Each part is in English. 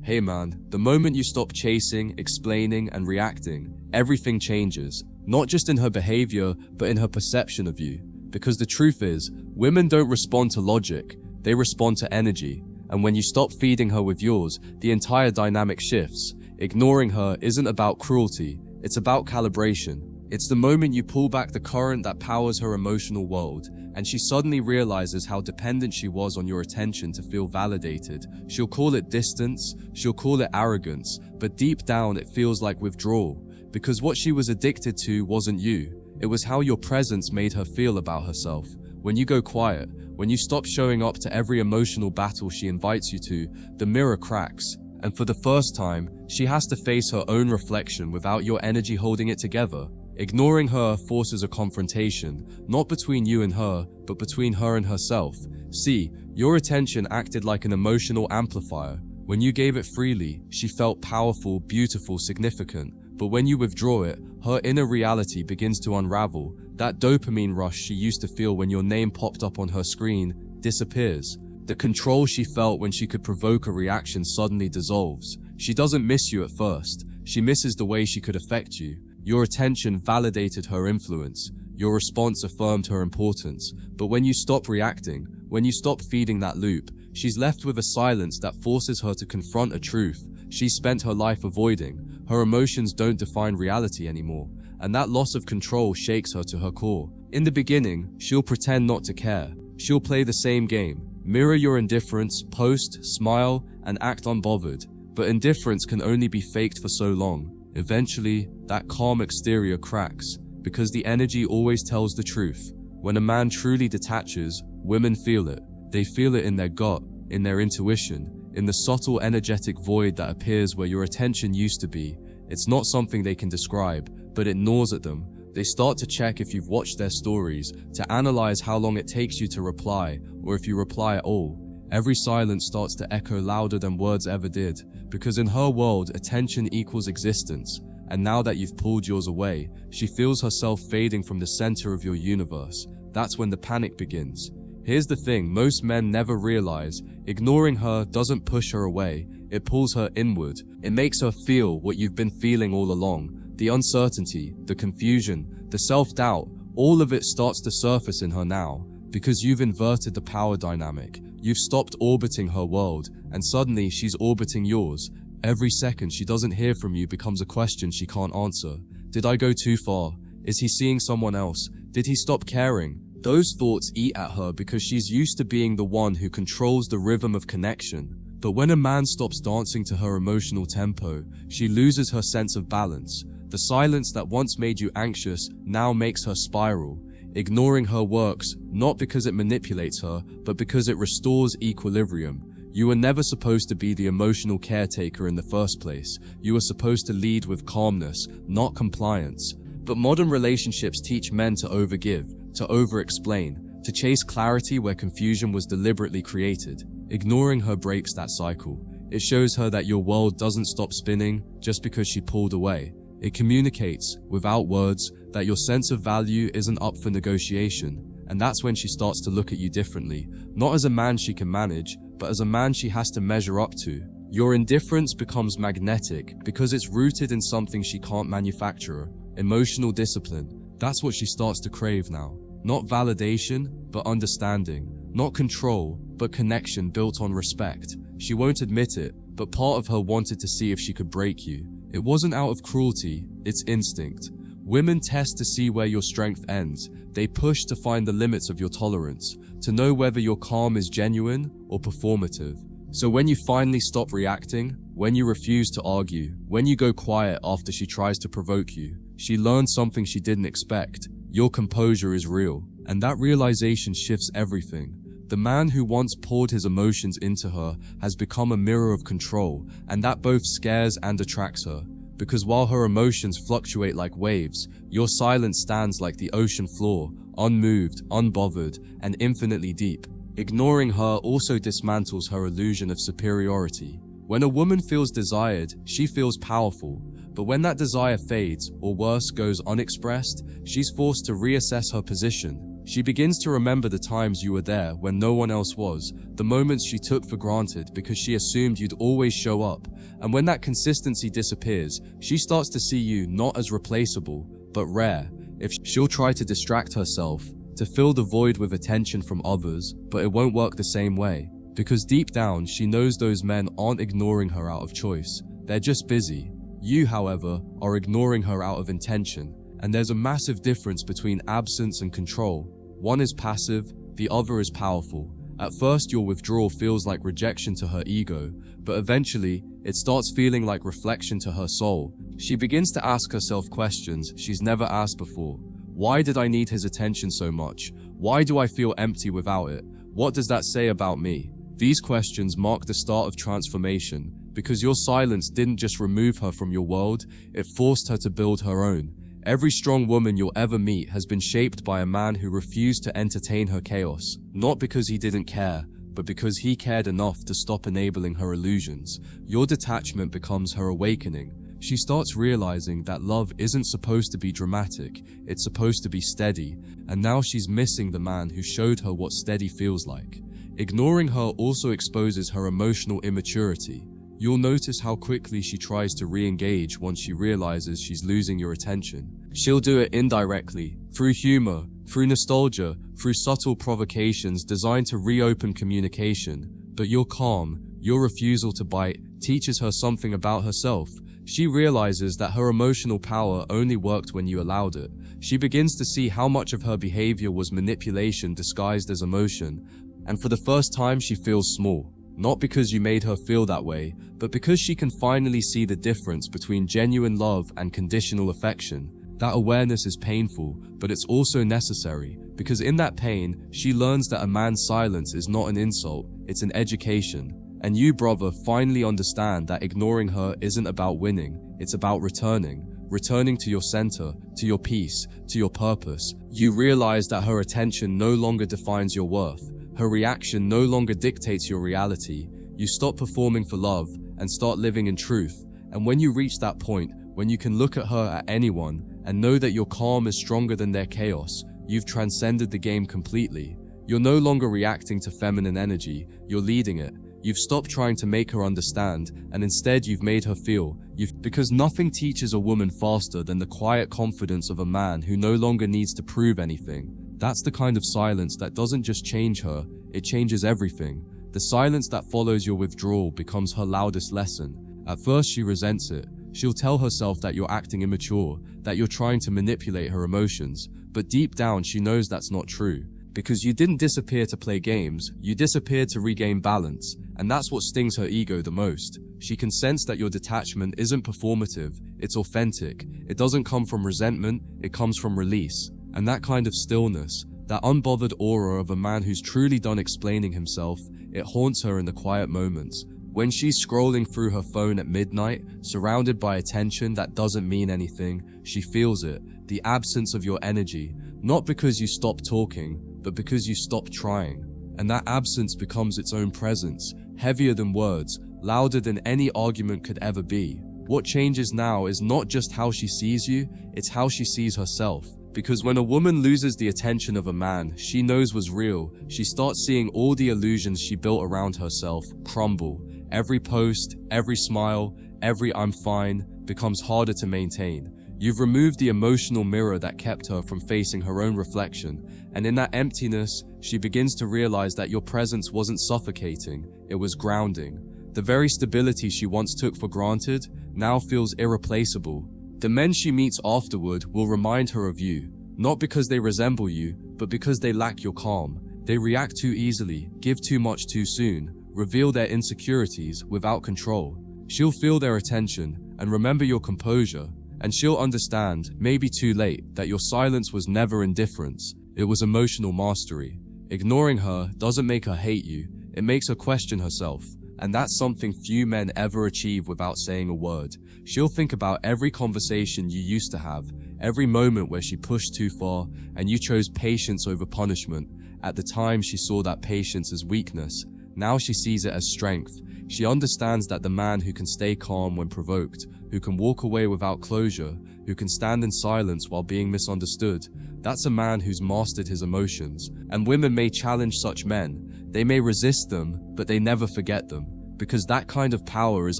Hey man, the moment you stop chasing, explaining, and reacting, everything changes. Not just in her behavior, but in her perception of you. Because the truth is, women don't respond to logic, they respond to energy. And when you stop feeding her with yours, the entire dynamic shifts. Ignoring her isn't about cruelty, it's about calibration. It's the moment you pull back the current that powers her emotional world, and she suddenly realizes how dependent she was on your attention to feel validated. She'll call it distance, she'll call it arrogance, but deep down it feels like withdrawal. Because what she was addicted to wasn't you, it was how your presence made her feel about herself. When you go quiet, when you stop showing up to every emotional battle she invites you to, the mirror cracks. And for the first time, she has to face her own reflection without your energy holding it together. Ignoring her forces a confrontation, not between you and her, but between her and herself. See, your attention acted like an emotional amplifier. When you gave it freely, she felt powerful, beautiful, significant. But when you withdraw it, her inner reality begins to unravel. That dopamine rush she used to feel when your name popped up on her screen disappears. The control she felt when she could provoke a reaction suddenly dissolves. She doesn't miss you at first. She misses the way she could affect you. Your attention validated her influence. Your response affirmed her importance. But when you stop reacting, when you stop feeding that loop, she's left with a silence that forces her to confront a truth she spent her life avoiding. Her emotions don't define reality anymore, and that loss of control shakes her to her core. In the beginning, she'll pretend not to care. She'll play the same game. Mirror your indifference, post, smile, and act unbothered. But indifference can only be faked for so long. Eventually, that calm exterior cracks, because the energy always tells the truth. When a man truly detaches, women feel it. They feel it in their gut, in their intuition, in the subtle energetic void that appears where your attention used to be. It's not something they can describe, but it gnaws at them. They start to check if you've watched their stories, to analyze how long it takes you to reply, or if you reply at all. Every silence starts to echo louder than words ever did, because in her world, attention equals existence. And now that you've pulled yours away, she feels herself fading from the center of your universe. That's when the panic begins. Here's the thing most men never realize: ignoring her doesn't push her away, it pulls her inward. It makes her feel what you've been feeling all along. The uncertainty, the confusion, the self-doubt, all of it starts to surface in her now, because you've inverted the power dynamic. You've stopped orbiting her world, and suddenly she's orbiting yours. Every second she doesn't hear from you becomes a question she can't answer. Did I go too far? Is he seeing someone else? Did he stop caring? Those thoughts eat at her because she's used to being the one who controls the rhythm of connection. But when a man stops dancing to her emotional tempo, she loses her sense of balance. The silence that once made you anxious now makes her spiral. Ignoring her works, not because it manipulates her, but because it restores equilibrium. You were never supposed to be the emotional caretaker in the first place. You were supposed to lead with calmness, not compliance. But modern relationships teach men to overgive, to over-explain, to chase clarity where confusion was deliberately created. Ignoring her breaks that cycle. It shows her that your world doesn't stop spinning just because she pulled away. It communicates, without words, that your sense of value isn't up for negotiation. And that's when she starts to look at you differently, not as a man she can manage, but as a man she has to measure up to. Your indifference becomes magnetic because it's rooted in something she can't manufacture: emotional discipline. That's what she starts to crave now. Not validation, but understanding. Not control, but connection built on respect. She won't admit it, but part of her wanted to see if she could break you. It wasn't out of cruelty, it's instinct. Women test to see where your strength ends. They push to find the limits of your tolerance, to know whether your calm is genuine or performative. So when you finally stop reacting, when you refuse to argue, when you go quiet after she tries to provoke you, she learns something she didn't expect. Your composure is real, and that realization shifts everything. The man who once poured his emotions into her has become a mirror of control, and that both scares and attracts her. Because while her emotions fluctuate like waves, your silence stands like the ocean floor, unmoved, unbothered, and infinitely deep. Ignoring her also dismantles her illusion of superiority. When a woman feels desired, she feels powerful. But when that desire fades, or worse, goes unexpressed, she's forced to reassess her position. She begins to remember the times you were there when no one else was, the moments she took for granted because she assumed you'd always show up. And when that consistency disappears, she starts to see you not as replaceable, but rare. If she'll try to distract herself, to fill the void with attention from others, but it won't work the same way. Because deep down, she knows those men aren't ignoring her out of choice. They're just busy. You, however, are ignoring her out of intention. And there's a massive difference between absence and control. One is passive, the other is powerful. At first, your withdrawal feels like rejection to her ego, but eventually, it starts feeling like reflection to her soul. She begins to ask herself questions she's never asked before. Why did I need his attention so much? Why do I feel empty without it? What does that say about me? These questions mark the start of transformation, because your silence didn't just remove her from your world, it forced her to build her own. Every strong woman you'll ever meet has been shaped by a man who refused to entertain her chaos, not because he didn't care, but because he cared enough to stop enabling her illusions. Your detachment becomes her awakening. She starts realizing that love isn't supposed to be dramatic, it's supposed to be steady, and now she's missing the man who showed her what steady feels like. Ignoring her also exposes her emotional immaturity. You'll notice how quickly she tries to re-engage once she realizes she's losing your attention. She'll do it indirectly, through humor, through nostalgia, through subtle provocations designed to reopen communication. But your calm, your refusal to bite, teaches her something about herself. She realizes that her emotional power only worked when you allowed it. She begins to see how much of her behavior was manipulation disguised as emotion. And for the first time, she feels small. Not because you made her feel that way, but because she can finally see the difference between genuine love and conditional affection. That awareness is painful, but it's also necessary, because in that pain, she learns that a man's silence is not an insult, it's an education. And you, brother, finally understand that ignoring her isn't about winning, it's about returning to your center, to your peace, to your purpose. You realize that her attention no longer defines your worth. Her reaction no longer dictates your reality. You stop performing for love and start living in truth. And when you reach that point, when you can look at her, at anyone, and know that your calm is stronger than their chaos, you've transcended the game completely. You're no longer reacting to feminine energy, you're leading it. You've stopped trying to make her understand, and instead you've made her feel. Because nothing teaches a woman faster than the quiet confidence of a man who no longer needs to prove anything. That's the kind of silence that doesn't just change her, it changes everything. The silence that follows your withdrawal becomes her loudest lesson. At first she resents it. She'll tell herself that you're acting immature, that you're trying to manipulate her emotions. But deep down she knows that's not true. Because you didn't disappear to play games, you disappeared to regain balance. And that's what stings her ego the most. She can sense that your detachment isn't performative, it's authentic. It doesn't come from resentment, it comes from release. And that kind of stillness, that unbothered aura of a man who's truly done explaining himself, it haunts her in the quiet moments. When she's scrolling through her phone at midnight, surrounded by attention that doesn't mean anything, she feels it, the absence of your energy, not because you stopped talking, but because you stopped trying. And that absence becomes its own presence, heavier than words, louder than any argument could ever be. What changes now is not just how she sees you, it's how she sees herself. Because when a woman loses the attention of a man she knows was real, she starts seeing all the illusions she built around herself crumble. Every post, every smile, every "I'm fine" becomes harder to maintain. You've removed the emotional mirror that kept her from facing her own reflection, and in that emptiness, she begins to realize that your presence wasn't suffocating, it was grounding. The very stability she once took for granted now feels irreplaceable. The men she meets afterward will remind her of you, not because they resemble you, but because they lack your calm. They react too easily, give too much too soon, reveal their insecurities without control. She'll feel their attention and remember your composure, and she'll understand, maybe too late, that your silence was never indifference, it was emotional mastery. Ignoring her doesn't make her hate you, it makes her question herself. And that's something few men ever achieve without saying a word. She'll think about every conversation you used to have, every moment where she pushed too far, and you chose patience over punishment. At the time, she saw that patience as weakness. Now she sees it as strength. She understands that the man who can stay calm when provoked, who can walk away without closure, who can stand in silence while being misunderstood, that's a man who's mastered his emotions. And women may challenge such men. They may resist them, but they never forget them. Because that kind of power is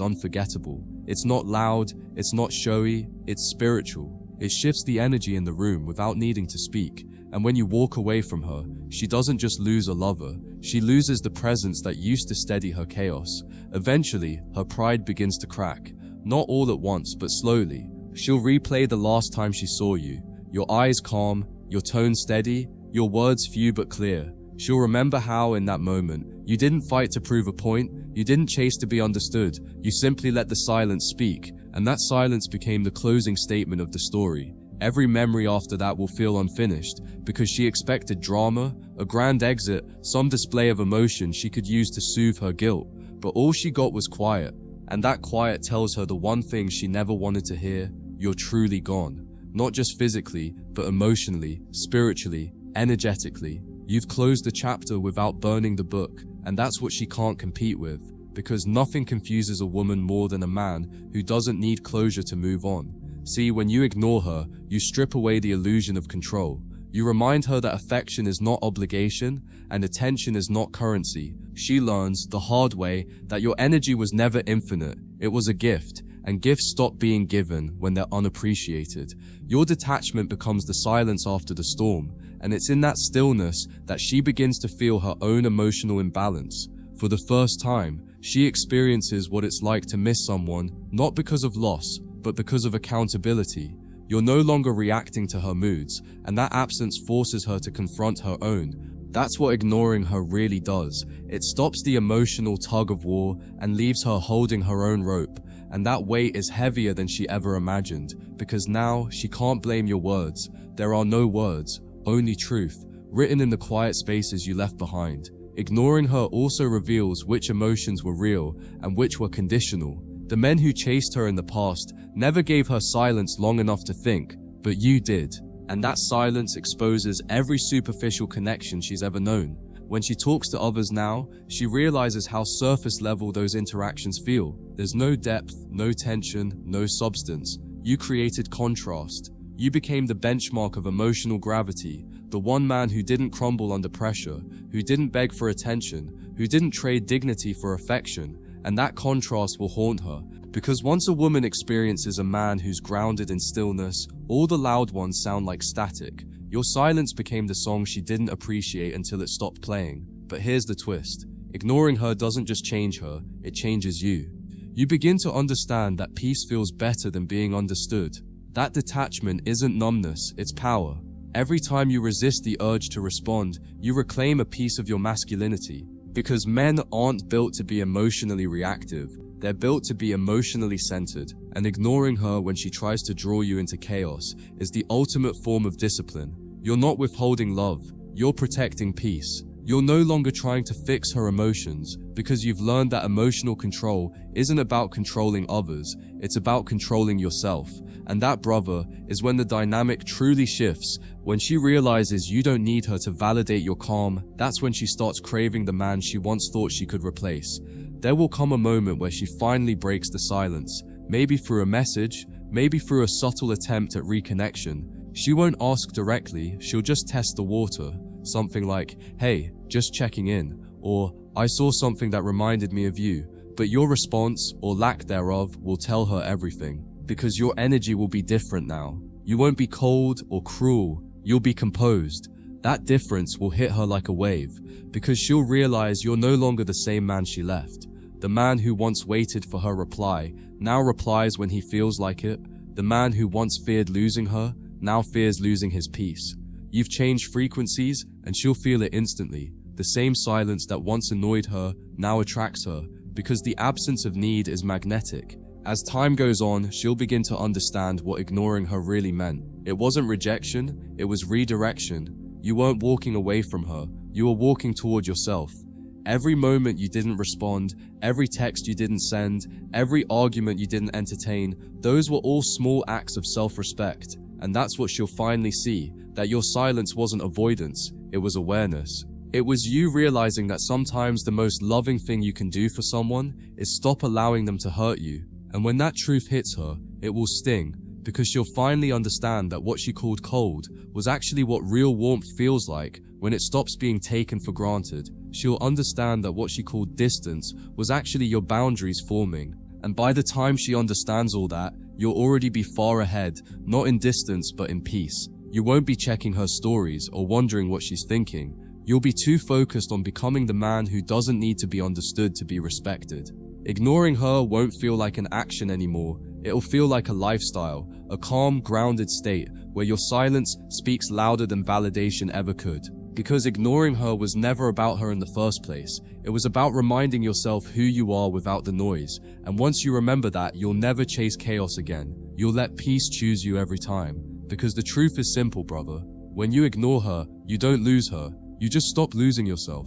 unforgettable. It's not loud, it's not showy, it's spiritual. It shifts the energy in the room without needing to speak. And when you walk away from her, she doesn't just lose a lover, she loses the presence that used to steady her chaos. Eventually, her pride begins to crack. Not all at once, but slowly. She'll replay the last time she saw you. Your eyes calm, your tone steady, your words few but clear. She'll remember how, in that moment, you didn't fight to prove a point, you didn't chase to be understood, you simply let the silence speak, and that silence became the closing statement of the story. Every memory after that will feel unfinished, because she expected drama, a grand exit, some display of emotion she could use to soothe her guilt, but all she got was quiet, and that quiet tells her the one thing she never wanted to hear: you're truly gone. Not just physically, but emotionally, spiritually, energetically. You've closed the chapter without burning the book, and that's what she can't compete with, because nothing confuses a woman more than a man who doesn't need closure to move on. See, when you ignore her, you strip away the illusion of control. You remind her that affection is not obligation, and attention is not currency. She learns, the hard way, that your energy was never infinite, it was a gift, and gifts stop being given when they're unappreciated. Your detachment becomes the silence after the storm, and it's in that stillness that she begins to feel her own emotional imbalance. For the first time, she experiences what it's like to miss someone, not because of loss, but because of accountability. You're no longer reacting to her moods, and that absence forces her to confront her own. That's what ignoring her really does. It stops the emotional tug of war and leaves her holding her own rope. And that weight is heavier than she ever imagined, because now she can't blame your words. There are no words, only truth, written in the quiet spaces you left behind. Ignoring her also reveals which emotions were real and which were conditional. The men who chased her in the past never gave her silence long enough to think, but you did. And that silence exposes every superficial connection she's ever known. When she talks to others now, she realizes how surface level those interactions feel. There's no depth, no tension, no substance. You created contrast. You became the benchmark of emotional gravity, the one man who didn't crumble under pressure, who didn't beg for attention, who didn't trade dignity for affection, and that contrast will haunt her. Because once a woman experiences a man who's grounded in stillness, all the loud ones sound like static. Your silence became the song she didn't appreciate until it stopped playing. But here's the twist. Ignoring her doesn't just change her, it changes you. You begin to understand that peace feels better than being understood. That detachment isn't numbness, it's power. Every time you resist the urge to respond, you reclaim a piece of your masculinity. Because men aren't built to be emotionally reactive, they're built to be emotionally centered, and ignoring her when she tries to draw you into chaos is the ultimate form of discipline. You're not withholding love, you're protecting peace. You're no longer trying to fix her emotions, because you've learned that emotional control isn't about controlling others, it's about controlling yourself. And that, brother, is when the dynamic truly shifts. When she realizes you don't need her to validate your calm, that's when she starts craving the man she once thought she could replace. There will come a moment where she finally breaks the silence, maybe through a message, maybe through a subtle attempt at reconnection. She won't ask directly, she'll just test the water. Something like, "Hey, just checking in," or "I saw something that reminded me of you." But your response, or lack thereof, will tell her everything. Because your energy will be different now. You won't be cold or cruel, you'll be composed. That difference will hit her like a wave, because she'll realize you're no longer the same man she left. The man who once waited for her reply, now replies when he feels like it. The man who once feared losing her, now fears losing his peace. You've changed frequencies, and she'll feel it instantly. The same silence that once annoyed her now attracts her, because the absence of need is magnetic. As time goes on, she'll begin to understand what ignoring her really meant. It wasn't rejection, it was redirection. You weren't walking away from her, you were walking toward yourself. Every moment you didn't respond, every text you didn't send, every argument you didn't entertain, those were all small acts of self-respect. And that's what she'll finally see, that your silence wasn't avoidance, it was awareness. It was you realizing that sometimes the most loving thing you can do for someone is stop allowing them to hurt you. And when that truth hits her, it will sting, because she'll finally understand that what she called cold was actually what real warmth feels like when it stops being taken for granted. She'll understand that what she called distance was actually your boundaries forming. And by the time she understands all that, you'll already be far ahead, not in distance but in peace. You won't be checking her stories or wondering what she's thinking. You'll be too focused on becoming the man who doesn't need to be understood to be respected. Ignoring her won't feel like an action anymore. It'll feel like a lifestyle, a calm, grounded state where your silence speaks louder than validation ever could. Because ignoring her was never about her in the first place. It was about reminding yourself who you are without the noise. And once you remember that, you'll never chase chaos again. You'll let peace choose you every time. Because the truth is simple, brother. When you ignore her, you don't lose her. You just stop losing yourself.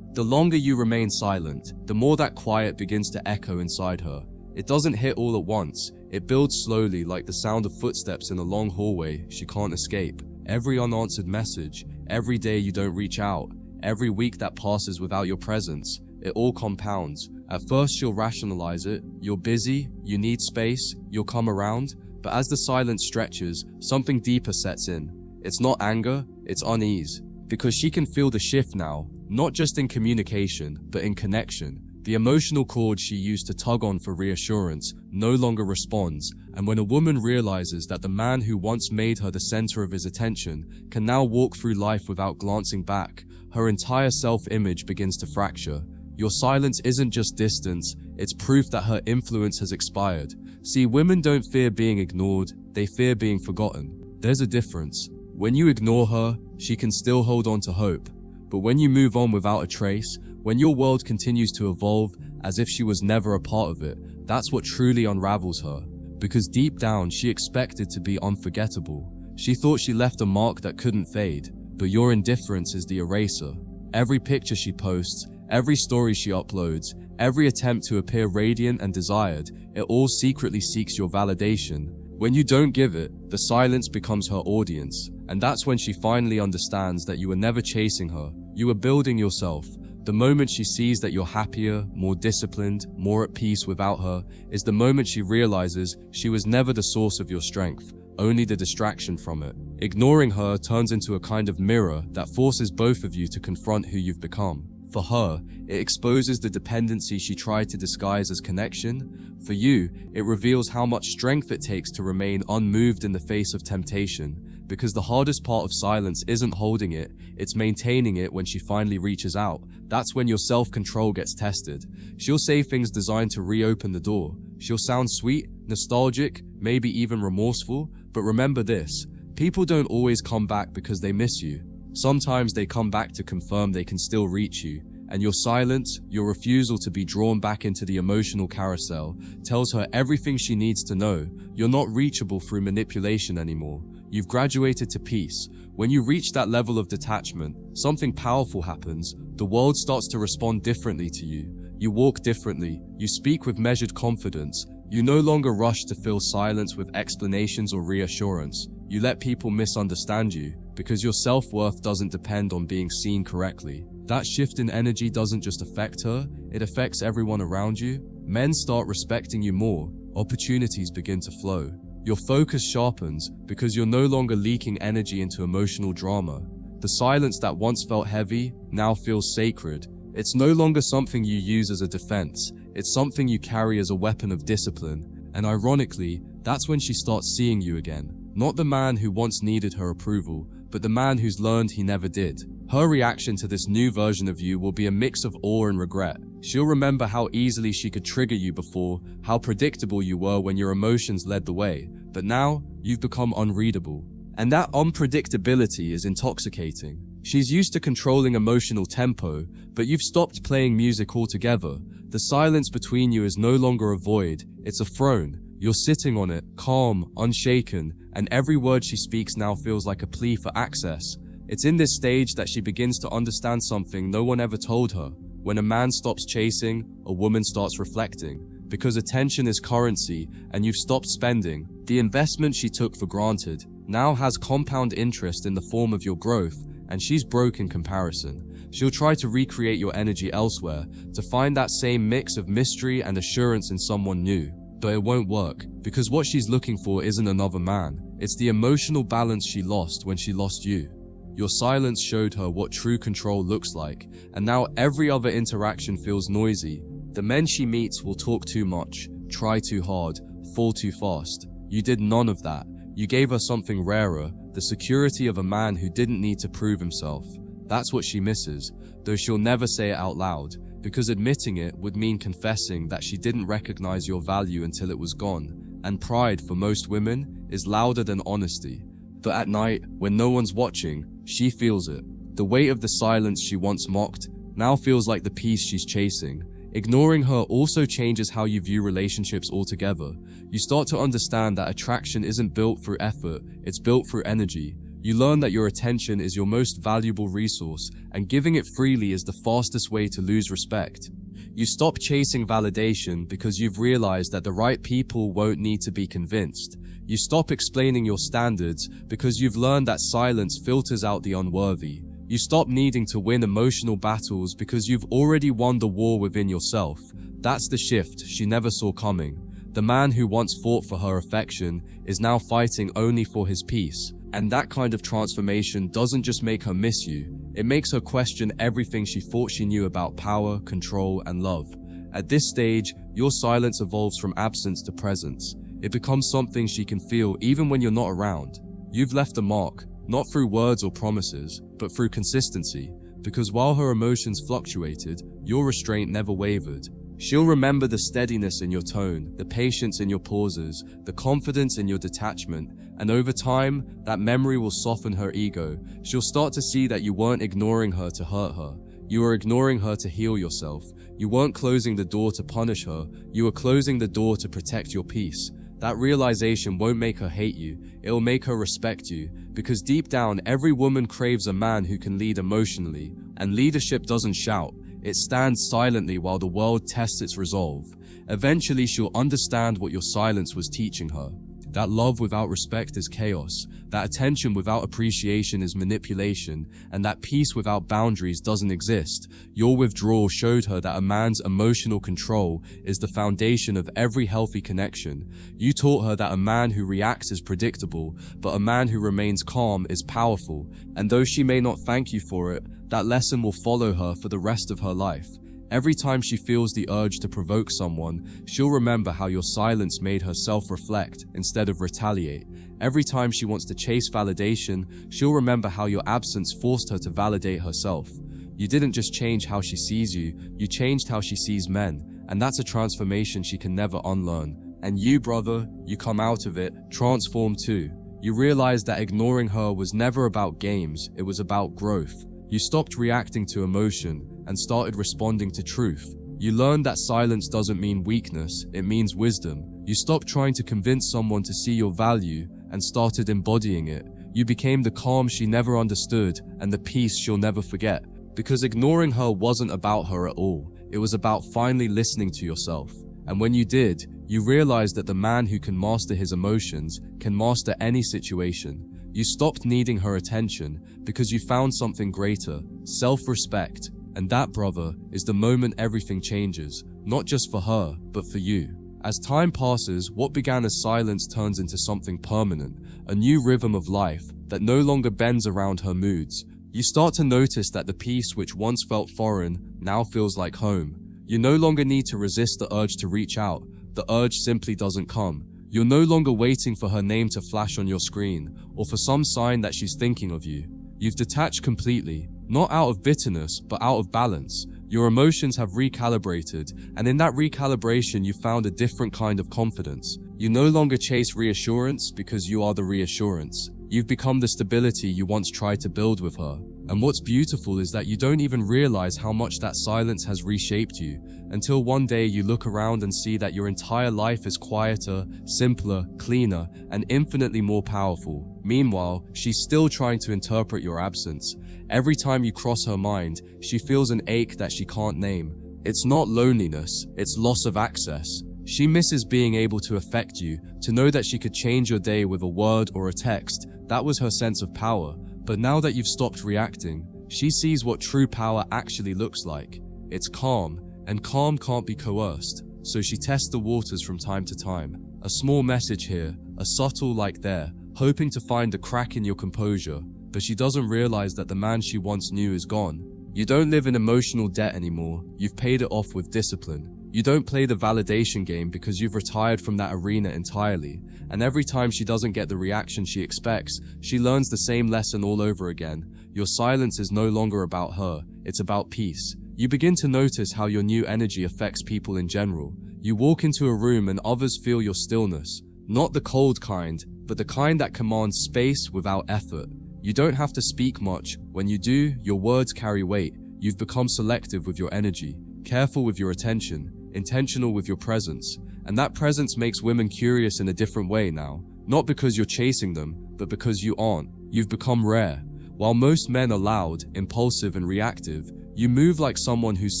The longer you remain silent, the more that quiet begins to echo inside her. It doesn't hit all at once. It builds slowly, like the sound of footsteps in a long hallway she can't escape. Every unanswered message, every day you don't reach out, every week that passes without your presence, it all compounds. At first you'll rationalize it. You're busy, you need space, you'll come around. But as the silence stretches, something deeper sets in. It's not anger, it's unease. Because she can feel the shift now, not just in communication, but in connection. The emotional cord she used to tug on for reassurance no longer responds, and when a woman realizes that the man who once made her the center of his attention can now walk through life without glancing back, her entire self-image begins to fracture. Your silence isn't just distance, it's proof that her influence has expired. See, women don't fear being ignored, they fear being forgotten. There's a difference. When you ignore her, she can still hold on to hope. But when you move on without a trace, when your world continues to evolve as if she was never a part of it, that's what truly unravels her. Because deep down, she expected to be unforgettable. She thought she left a mark that couldn't fade, but your indifference is the eraser. Every picture she posts, every story she uploads, every attempt to appear radiant and desired, it all secretly seeks your validation. When you don't give it, the silence becomes her audience. And that's when she finally understands that you were never chasing her. You were building yourself. The moment she sees that you're happier, more disciplined, more at peace without her, is the moment she realizes she was never the source of your strength, only the distraction from it. Ignoring her turns into a kind of mirror that forces both of you to confront who you've become. For her, it exposes the dependency she tried to disguise as connection. For you, it reveals how much strength it takes to remain unmoved in the face of temptation. Because the hardest part of silence isn't holding it, it's maintaining it when she finally reaches out. That's when your self-control gets tested. She'll say things designed to reopen the door. She'll sound sweet, nostalgic, maybe even remorseful. But remember this, people don't always come back because they miss you. Sometimes they come back to confirm they can still reach you. And your silence, your refusal to be drawn back into the emotional carousel, tells her everything she needs to know. You're not reachable through manipulation anymore. You've graduated to peace. When you reach that level of detachment, something powerful happens. The world starts to respond differently to you. You walk differently. You speak with measured confidence. You no longer rush to fill silence with explanations or reassurance. You let people misunderstand you because your self-worth doesn't depend on being seen correctly. That shift in energy doesn't just affect her, it affects everyone around you. Men start respecting you more. Opportunities begin to flow. Your focus sharpens because you're no longer leaking energy into emotional drama. The silence that once felt heavy now feels sacred. It's no longer something you use as a defense. It's something you carry as a weapon of discipline. And ironically, that's when she starts seeing you again. Not the man who once needed her approval, but the man who's learned he never did. Her reaction to this new version of you will be a mix of awe and regret. She'll remember how easily she could trigger you before, how predictable you were when your emotions led the way. But now, you've become unreadable. And that unpredictability is intoxicating. She's used to controlling emotional tempo, but you've stopped playing music altogether. The silence between you is no longer a void, it's a throne. You're sitting on it, calm, unshaken, and every word she speaks now feels like a plea for access. It's in this stage that she begins to understand something no one ever told her. When a man stops chasing, a woman starts reflecting. Because attention is currency and you've stopped spending, the investment she took for granted now has compound interest in the form of your growth, and she's broke in comparison. She'll try to recreate your energy elsewhere, to find that same mix of mystery and assurance in someone new. But it won't work, because what she's looking for isn't another man. It's the emotional balance she lost when she lost you. Your silence showed her what true control looks like, and now every other interaction feels noisy. The men she meets will talk too much, try too hard, fall too fast. You did none of that. You gave her something rarer, the security of a man who didn't need to prove himself. That's what she misses, though she'll never say it out loud, because admitting it would mean confessing that she didn't recognize your value until it was gone. And pride, for most women, is louder than honesty. But at night, when no one's watching, she feels it. The weight of the silence she once mocked now feels like the peace she's chasing. Ignoring her also changes how you view relationships altogether. You start to understand that attraction isn't built through effort, it's built through energy. You learn that your attention is your most valuable resource, and giving it freely is the fastest way to lose respect. You stop chasing validation because you've realized that the right people won't need to be convinced. You stop explaining your standards because you've learned that silence filters out the unworthy. You stop needing to win emotional battles because you've already won the war within yourself. That's the shift she never saw coming. The man who once fought for her affection is now fighting only for his peace. And that kind of transformation doesn't just make her miss you, it makes her question everything she thought she knew about power, control, and love. At this stage, your silence evolves from absence to presence. It becomes something she can feel even when you're not around. You've left a mark, not through words or promises, but through consistency, because while her emotions fluctuated, your restraint never wavered. She'll remember the steadiness in your tone, the patience in your pauses, the confidence in your detachment, and over time, that memory will soften her ego. She'll start to see that you weren't ignoring her to hurt her. You were ignoring her to heal yourself. You weren't closing the door to punish her. You were closing the door to protect your peace. That realization won't make her hate you, it'll make her respect you, because deep down, every woman craves a man who can lead emotionally, and leadership doesn't shout, it stands silently while the world tests its resolve. Eventually, she'll understand what your silence was teaching her. That love without respect is chaos, that attention without appreciation is manipulation, and that peace without boundaries doesn't exist. Your withdrawal showed her that a man's emotional control is the foundation of every healthy connection. You taught her that a man who reacts is predictable, but a man who remains calm is powerful, and though she may not thank you for it, that lesson will follow her for the rest of her life. Every time she feels the urge to provoke someone, she'll remember how your silence made her self-reflect instead of retaliate. Every time she wants to chase validation, she'll remember how your absence forced her to validate herself. You didn't just change how she sees you, you changed how she sees men, and that's a transformation she can never unlearn. And you, brother, you come out of it, transformed too. You realized that ignoring her was never about games, it was about growth. You stopped reacting to emotion and started responding to truth. You learned that silence doesn't mean weakness, it means wisdom. You stopped trying to convince someone to see your value and started embodying it. You became the calm she never understood and the peace she'll never forget. Because ignoring her wasn't about her at all. It was about finally listening to yourself. And when you did, you realized that the man who can master his emotions can master any situation. You stopped needing her attention because you found something greater, self-respect. And that, brother, is the moment everything changes, not just for her, but for you. As time passes, what began as silence turns into something permanent, a new rhythm of life that no longer bends around her moods. You start to notice that the peace which once felt foreign now feels like home. You no longer need to resist the urge to reach out. The urge simply doesn't come. You're no longer waiting for her name to flash on your screen or for some sign that she's thinking of you. You've detached completely, not out of bitterness, but out of balance. Your emotions have recalibrated, and in that recalibration, you found a different kind of confidence. You no longer chase reassurance because you are the reassurance. You've become the stability you once tried to build with her. And what's beautiful is that you don't even realize how much that silence has reshaped you, until one day you look around and see that your entire life is quieter, simpler, cleaner, and infinitely more powerful. Meanwhile, she's still trying to interpret your absence. Every time you cross her mind, she feels an ache that she can't name. It's not loneliness, it's loss of access. She misses being able to affect you, to know that she could change your day with a word or a text. That was her sense of power. But now that you've stopped reacting, She sees what true power actually looks like. It's calm, and calm can't be coerced, so she tests the waters from time to time. A small message here, a subtle like there, hoping to find a crack in your composure, but she doesn't realize that the man she once knew is gone. You don't live in emotional debt anymore, you've paid it off with discipline. You don't play the validation game because you've retired from that arena entirely, and every time she doesn't get the reaction she expects, she learns the same lesson all over again. Your silence is no longer about her, it's about peace. You begin to notice how your new energy affects people in general. You walk into a room and others feel your stillness. Not the cold kind, but the kind that commands space without effort. You don't have to speak much. When you do, your words carry weight. You've become selective with your energy, careful with your attention, intentional with your presence. And that presence makes women curious in a different way now. Not because you're chasing them, but because you aren't. You've become rare. While most men are loud, impulsive, and reactive, you move like someone who's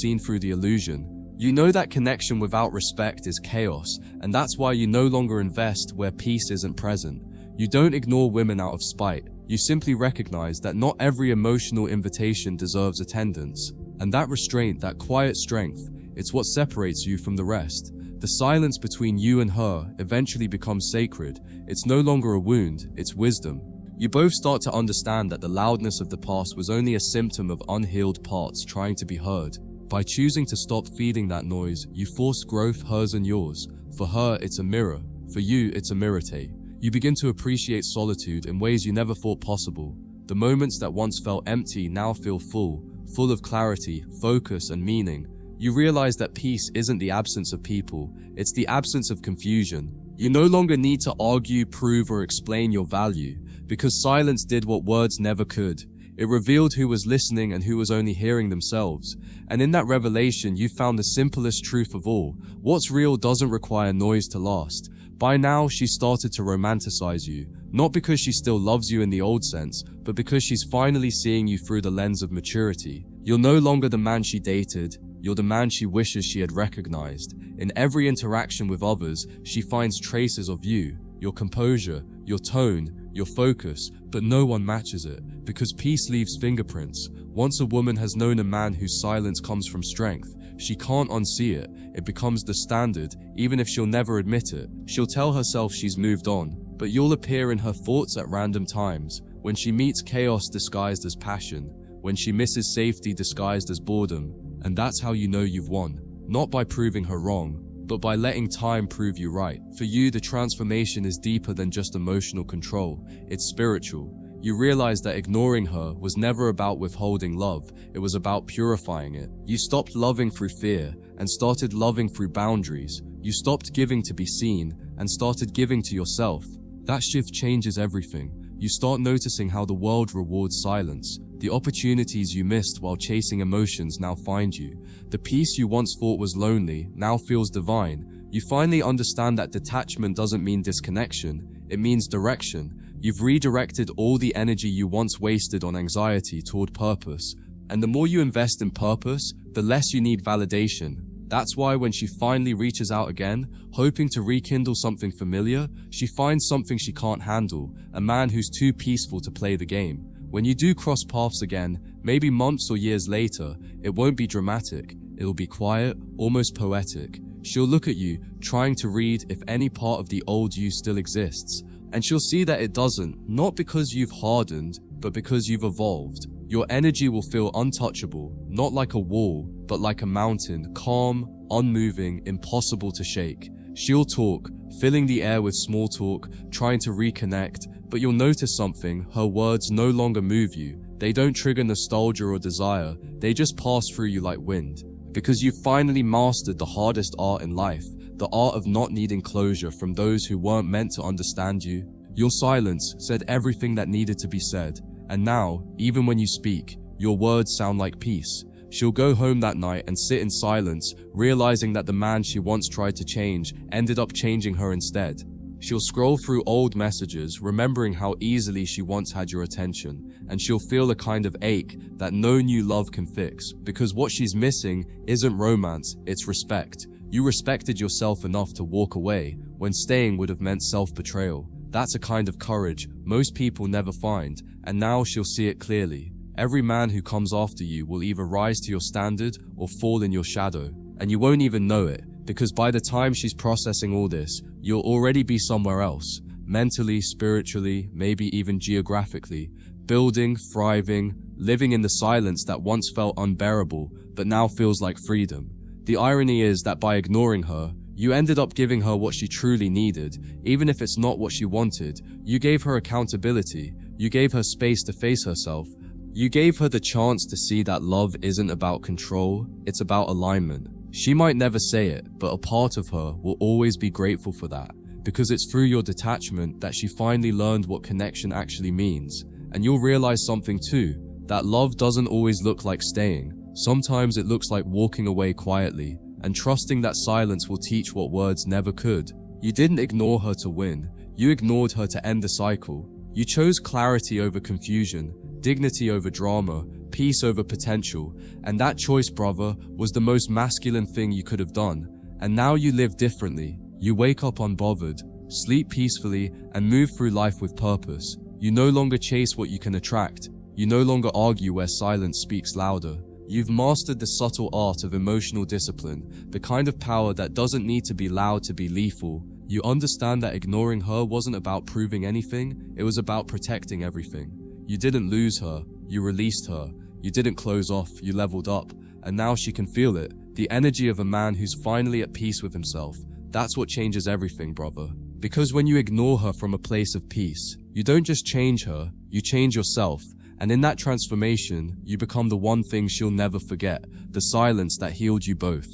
seen through the illusion. You know that connection without respect is chaos, and that's why you no longer invest where peace isn't present. You don't ignore women out of spite. You simply recognize that not every emotional invitation deserves attendance. And that restraint, that quiet strength, it's what separates you from the rest. The silence between you and her eventually becomes sacred. It's no longer a wound, it's wisdom. You both start to understand that the loudness of the past was only a symptom of unhealed parts trying to be heard. By choosing to stop feeding that noise, you force growth, hers and yours. For her, it's a mirror. For you, it's a mirate. You begin to appreciate solitude in ways you never thought possible. The moments that once felt empty now feel full of clarity, focus, and meaning. You realize that peace isn't the absence of people, it's the absence of confusion. You no longer need to argue, prove, or explain your value, because silence did what words never could. It revealed who was listening and who was only hearing themselves. And in that revelation, you found the simplest truth of all. What's real doesn't require noise to last. By now, she started to romanticize you, not because she still loves you in the old sense, but because she's finally seeing you through the lens of maturity. You're no longer the man she dated, you're the man she wishes she had recognized. In every interaction with others, she finds traces of you, your composure, your tone, your focus, but no one matches it, because peace leaves fingerprints. Once a woman has known a man whose silence comes from strength, she can't unsee it. It becomes the standard, even if she'll never admit it. She'll tell herself she's moved on, but you'll appear in her thoughts at random times. When she meets chaos disguised as passion, when she misses safety disguised as boredom, and that's how you know you've won. Not by proving her wrong, but by letting time prove you right. For you, the transformation is deeper than just emotional control. It's spiritual. You realize that ignoring her was never about withholding love, it was about purifying it. You stopped loving through fear and started loving through boundaries. You stopped giving to be seen and started giving to yourself. That shift changes everything. You start noticing how the world rewards silence. The opportunities you missed while chasing emotions now find you. The peace you once thought was lonely now feels divine. You finally understand that detachment doesn't mean disconnection, it means direction. You've redirected all the energy you once wasted on anxiety toward purpose. And the more you invest in purpose, the less you need validation. That's why when she finally reaches out again, hoping to rekindle something familiar, she finds something she can't handle, a man who's too peaceful to play the game. When you do cross paths again, maybe months or years later, it won't be dramatic. It'll be quiet, almost poetic. She'll look at you, trying to read if any part of the old you still exists. And she'll see that it doesn't, not because you've hardened, but because you've evolved. Your energy will feel untouchable, not like a wall, but like a mountain, calm, unmoving, impossible to shake. She'll talk, filling the air with small talk, trying to reconnect, but you'll notice something. Her words no longer move you. They don't trigger nostalgia or desire, they just pass through you like wind. Because you've finally mastered the hardest art in life, the art of not needing closure from those who weren't meant to understand you. Your silence said everything that needed to be said, and now, even when you speak, your words sound like peace. She'll go home that night and sit in silence, realizing that the man she once tried to change ended up changing her instead. She'll scroll through old messages, remembering how easily she once had your attention, and she'll feel a kind of ache that no new love can fix, because what she's missing isn't romance, it's respect. You respected yourself enough to walk away, when staying would have meant self-betrayal. That's a kind of courage most people never find, and now she'll see it clearly. Every man who comes after you will either rise to your standard or fall in your shadow, and you won't even know it, because by the time she's processing all this, you'll already be somewhere else, mentally, spiritually, maybe even geographically, building, thriving, living in the silence that once felt unbearable, but now feels like freedom. The irony is that by ignoring her, you ended up giving her what she truly needed, even if it's not what she wanted. You gave her accountability, you gave her space to face herself, you gave her the chance to see that love isn't about control, it's about alignment. She might never say it, but a part of her will always be grateful for that, because it's through your detachment that she finally learned what connection actually means. And you'll realize something too, that love doesn't always look like staying. Sometimes it looks like walking away quietly, and trusting that silence will teach what words never could. You didn't ignore her to win, you ignored her to end the cycle. You chose clarity over confusion, dignity over drama, peace over potential, and that choice, brother, was the most masculine thing you could have done. And now you live differently. You wake up unbothered, sleep peacefully, and move through life with purpose. You no longer chase what you can attract. You no longer argue where silence speaks louder. You've mastered the subtle art of emotional discipline, the kind of power that doesn't need to be loud to be lethal. You understand that ignoring her wasn't about proving anything, it was about protecting everything. You didn't lose her, you released her. You didn't close off, you leveled up. And now she can feel it, the energy of a man who's finally at peace with himself. That's what changes everything, brother. Because when you ignore her from a place of peace, you don't just change her, you change yourself. And in that transformation, you become the one thing she'll never forget, the silence that healed you both.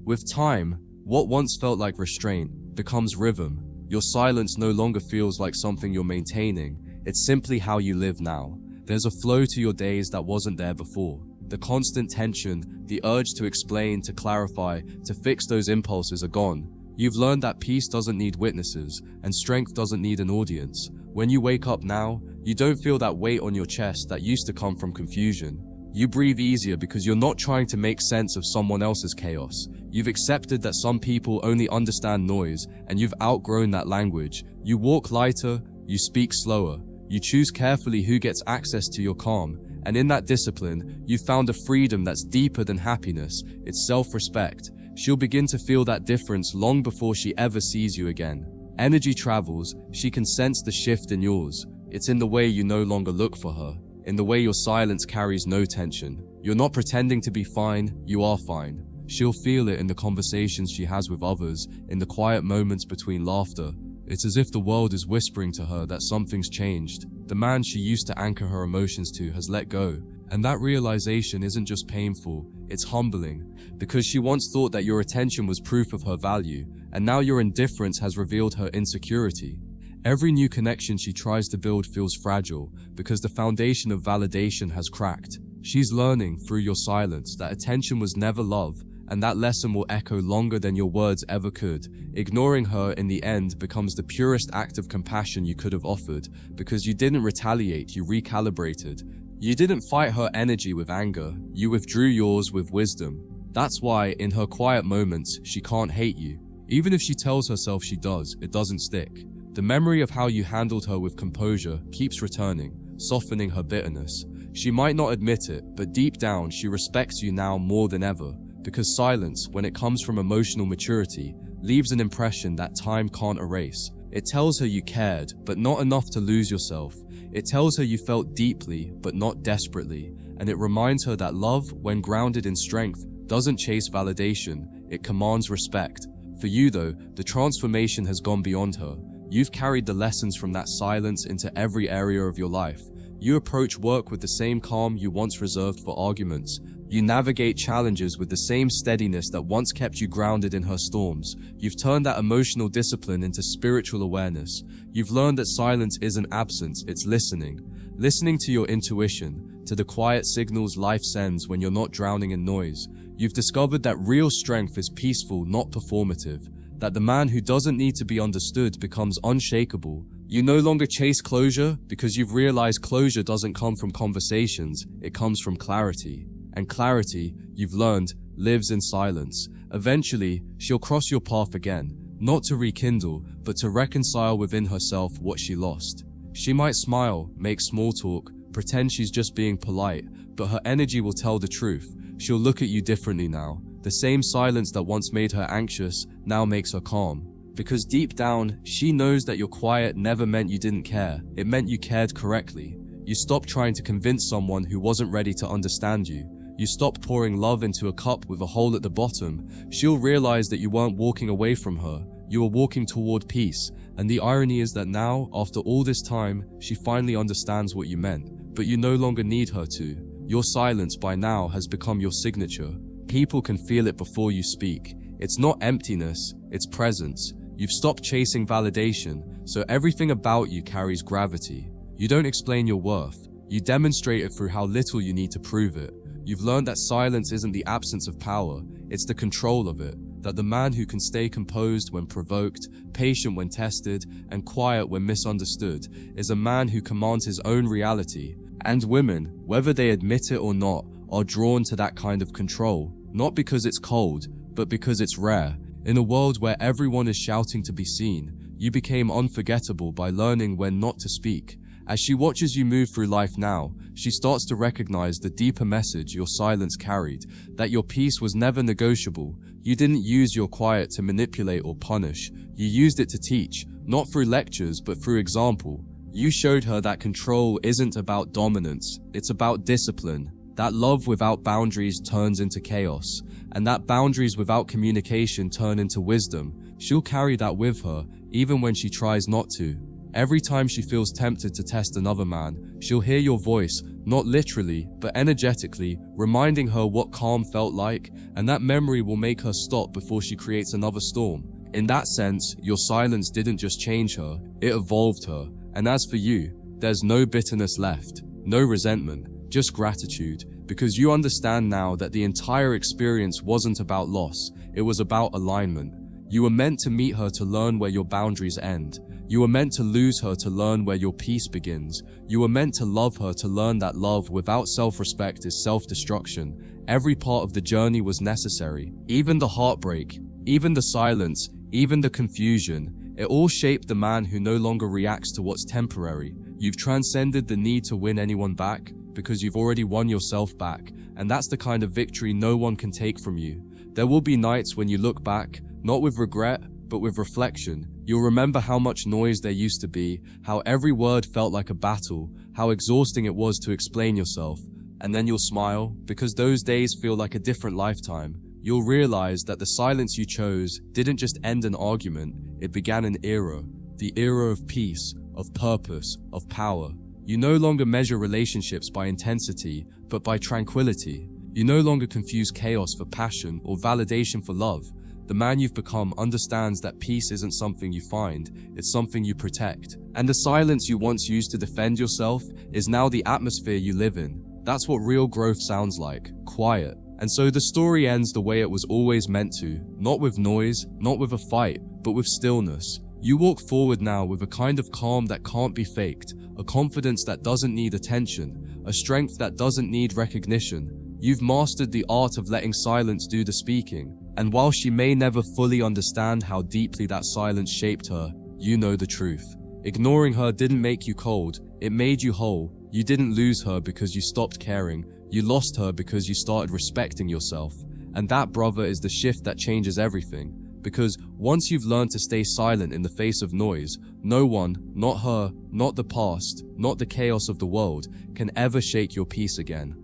With time, what once felt like restraint becomes rhythm. Your silence no longer feels like something you're maintaining, it's simply how you live now. There's a flow to your days that wasn't there before. The constant tension, the urge to explain, to clarify, to fix those impulses are gone. You've learned that peace doesn't need witnesses, and strength doesn't need an audience. When you wake up now, you don't feel that weight on your chest that used to come from confusion. You breathe easier because you're not trying to make sense of someone else's chaos. You've accepted that some people only understand noise, and you've outgrown that language. You walk lighter, you speak slower, you choose carefully who gets access to your calm, and in that discipline, you've found a freedom that's deeper than happiness. It's self-respect. She'll begin to feel that difference long before she ever sees you again. Energy travels, she can sense the shift in yours. It's in the way you no longer look for her, in the way your silence carries no tension. You're not pretending to be fine, you are fine. She'll feel it in the conversations she has with others, in the quiet moments between laughter. It's as if the world is whispering to her that something's changed. The man she used to anchor her emotions to has let go. And that realization isn't just painful, it's humbling, because she once thought that your attention was proof of her value, and now your indifference has revealed her insecurity. Every new connection she tries to build feels fragile, because the foundation of validation has cracked. She's learning, through your silence, that attention was never love, and that lesson will echo longer than your words ever could. Ignoring her in the end becomes the purest act of compassion you could have offered, because you didn't retaliate, you recalibrated. You didn't fight her energy with anger, you withdrew yours with wisdom. That's why, in her quiet moments, she can't hate you. Even if she tells herself she does, it doesn't stick. The memory of how you handled her with composure keeps returning, softening her bitterness. She might not admit it, but deep down she respects you now more than ever, because silence, when it comes from emotional maturity, leaves an impression that time can't erase. It tells her you cared, but not enough to lose yourself. It tells her you felt deeply, but not desperately. And it reminds her that love, when grounded in strength, doesn't chase validation, it commands respect. For you though, the transformation has gone beyond her. You've carried the lessons from that silence into every area of your life. You approach work with the same calm you once reserved for arguments. You navigate challenges with the same steadiness that once kept you grounded in her storms. You've turned that emotional discipline into spiritual awareness. You've learned that silence isn't absence, it's listening. Listening to your intuition, to the quiet signals life sends when you're not drowning in noise. You've discovered that real strength is peaceful, not performative. That the man who doesn't need to be understood becomes unshakable. You no longer chase closure because you've realized closure doesn't come from conversations, it comes from clarity. And clarity, you've learned, lives in silence. Eventually, she'll cross your path again, not to rekindle, but to reconcile within herself what she lost. She might smile, make small talk, pretend she's just being polite, but her energy will tell the truth. She'll look at you differently now. The same silence that once made her anxious now makes her calm. Because deep down, she knows that your quiet never meant you didn't care. It meant you cared correctly. You stopped trying to convince someone who wasn't ready to understand you. You stopped pouring love into a cup with a hole at the bottom. She'll realize that you weren't walking away from her. You were walking toward peace. And the irony is that now, after all this time, she finally understands what you meant. But you no longer need her to. Your silence by now has become your signature. People can feel it before you speak. It's not emptiness, it's presence. You've stopped chasing validation, so everything about you carries gravity. You don't explain your worth. You demonstrate it through how little you need to prove it. You've learned that silence isn't the absence of power, it's the control of it. That the man who can stay composed when provoked, patient when tested, and quiet when misunderstood is a man who commands his own reality. And women, whether they admit it or not, are drawn to that kind of control, not because it's cold, but because it's rare. In a world where everyone is shouting to be seen, you became unforgettable by learning when not to speak. As she watches you move through life now, she starts to recognize the deeper message your silence carried, that your peace was never negotiable. You didn't use your quiet to manipulate or punish. You used it to teach, not through lectures, but through example. You showed her that control isn't about dominance, it's about discipline. That love without boundaries turns into chaos, and that boundaries without communication turn into wisdom. She'll carry that with her, even when she tries not to. Every time she feels tempted to test another man, she'll hear your voice, not literally, but energetically, reminding her what calm felt like, and that memory will make her stop before she creates another storm. In that sense, your silence didn't just change her, it evolved her. And as for you, there's no bitterness left, no resentment, just gratitude, because you understand now that the entire experience wasn't about loss, it was about alignment. You were meant to meet her to learn where your boundaries end. You were meant to lose her to learn where your peace begins. You were meant to love her to learn that love without self-respect is self-destruction. Every part of the journey was necessary. Even the heartbreak, even the silence, even the confusion. It all shaped the man who no longer reacts to what's temporary. You've transcended the need to win anyone back because you've already won yourself back, and that's the kind of victory no one can take from you. There will be nights when you look back, not with regret, but with reflection. You'll remember how much noise there used to be, how every word felt like a battle, how exhausting it was to explain yourself. And then you'll smile, because those days feel like a different lifetime. You'll realize that the silence you chose didn't just end an argument, it began an era. The era of peace, of purpose, of power. You no longer measure relationships by intensity, but by tranquility. You no longer confuse chaos for passion or validation for love. The man you've become understands that peace isn't something you find, it's something you protect. And the silence you once used to defend yourself is now the atmosphere you live in. That's what real growth sounds like, quiet. And so the story ends the way it was always meant to, not with noise, not with a fight, but with stillness. You walk forward now with a kind of calm that can't be faked, a confidence that doesn't need attention, a strength that doesn't need recognition. You've mastered the art of letting silence do the speaking. And while she may never fully understand how deeply that silence shaped her, you know the truth. Ignoring her didn't make you cold, it made you whole. You didn't lose her because you stopped caring, you lost her because you started respecting yourself. And that, brother, is the shift that changes everything. Because once you've learned to stay silent in the face of noise, no one, not her, not the past, not the chaos of the world, can ever shake your peace again.